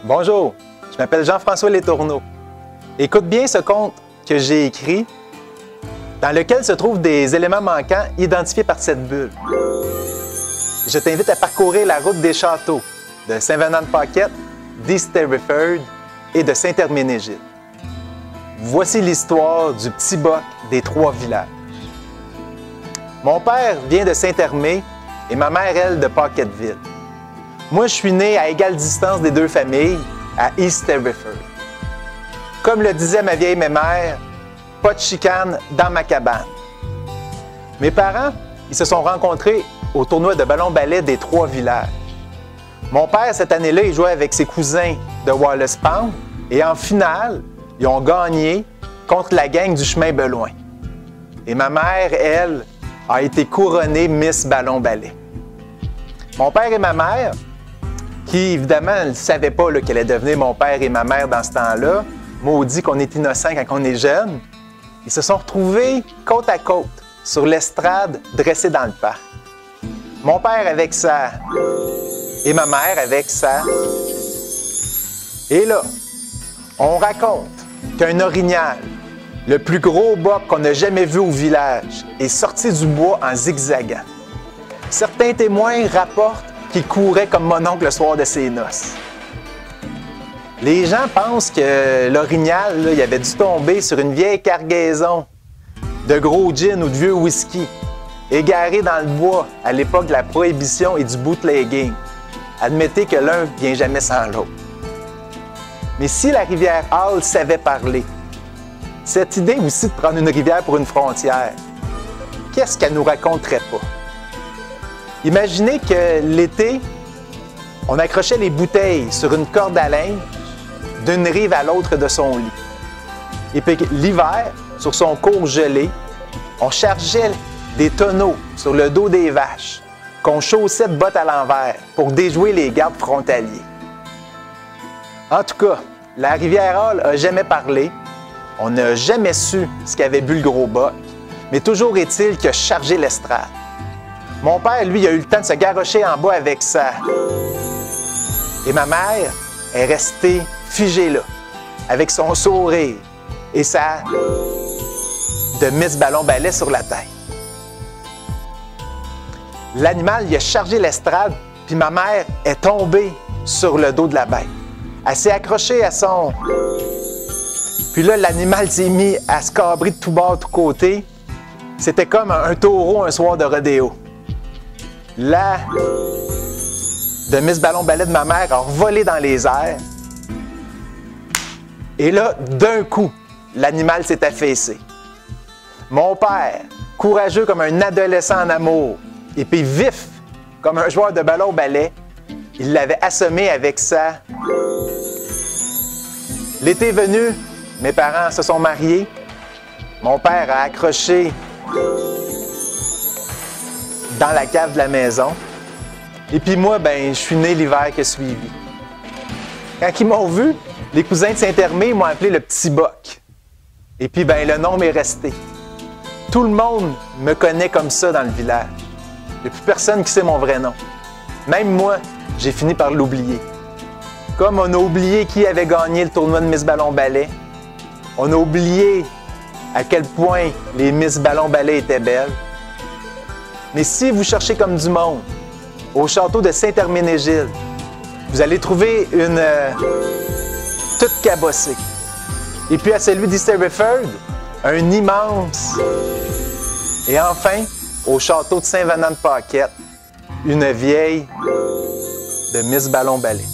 Bonjour, je m'appelle Jean-François Letourneau. Écoute bien ce conte que j'ai écrit, dans lequel se trouvent des éléments manquants identifiés par cette bulle. Je t'invite à parcourir la route des châteaux de Saint-Venant-de-Paquette, d'East Terryford et de Saint-Herménégilde. Voici l'histoire du petit boc des trois villages. Mon père vient de Saint-Hermé et ma mère, elle, de Paquetteville. Moi, je suis né à égale distance des deux familles, à East Terryford. Comme le disait ma vieille mémère, pas de chicane dans ma cabane. Mes parents, ils se sont rencontrés au tournoi de ballon-ballet des trois villages. Mon père, cette année-là, il jouait avec ses cousins de Wallace Pound et en finale, ils ont gagné contre la gang du chemin Beloin. Et ma mère, elle, a été couronnée Miss Ballon-Ballet. Mon père et ma mère, qui évidemment ne savaient pas qu'elle allait devenir mon père et ma mère dans ce temps-là, maudit qu'on est innocent quand on est jeune, ils se sont retrouvés côte à côte sur l'estrade dressée dans le parc. Mon père avec ça et ma mère avec ça. Et là, on raconte qu'un orignal, le plus gros boc qu'on a jamais vu au village, est sorti du bois en zigzagant. Certains témoins rapportent qu'il courait comme mon oncle le soir de ses noces. Les gens pensent que l'orignal, il avait dû tomber sur une vieille cargaison de gros gin ou de vieux whisky, égaré dans le bois à l'époque de la prohibition et du bootlegging. Admettez que l'un ne vient jamais sans l'autre. Mais si la rivière Hall savait parler, cette idée aussi de prendre une rivière pour une frontière, qu'est-ce qu'elle nous raconterait pas? Imaginez que l'été, on accrochait les bouteilles sur une corde à linge d'une rive à l'autre de son lit. Et puis l'hiver, sur son cours gelé, on chargeait des tonneaux sur le dos des vaches qu'on chaussait de bottes à l'envers pour déjouer les gardes frontaliers. En tout cas, la rivière Hall n'a jamais parlé. On n'a jamais su ce qu'avait bu le gros boc, mais toujours est-il qu'il a chargé l'estrade. Mon père, lui, a eu le temps de se garrocher en bas avec ça. Et ma mère est restée figée là, avec son sourire et sa de Miss Ballon-Ballet sur la tête. L'animal, il a chargé l'estrade, puis ma mère est tombée sur le dos de la bête. Elle s'est accrochée à son... Puis là, l'animal s'est mis à se cabrer de tous bords, de tous côtés. C'était comme un taureau un soir de rodéo. La de Miss Ballon-Ballet de ma mère a volé dans les airs. Et là, d'un coup, l'animal s'est affaissé. Mon père, courageux comme un adolescent en amour, et puis vif comme un joueur de ballon-ballet, il l'avait assommé avec ça. L'été venu, mes parents se sont mariés. Mon père a accroché dans la cave de la maison. Et puis moi, je suis né l'hiver qui a suivi. Quand ils m'ont vu, les cousins de Saint-Hermé m'ont appelé le petit boc. Et puis, le nom m'est resté. Tout le monde me connaît comme ça dans le village. Il n'y a plus personne qui sait mon vrai nom. Même moi, j'ai fini par l'oublier. Comme on a oublié qui avait gagné le tournoi de Miss Ballon-Ballet, on a oublié à quel point les Miss Ballon-Ballet étaient belles. Mais si vous cherchez comme du monde, au château de Saint-Herménégilde, vous allez trouver une toute cabossée. Et puis à celui d'East Terryford, un immense. Et enfin, au château de Saint-Venant-de-Paquette, une vieille de Miss Ballon-Ballet.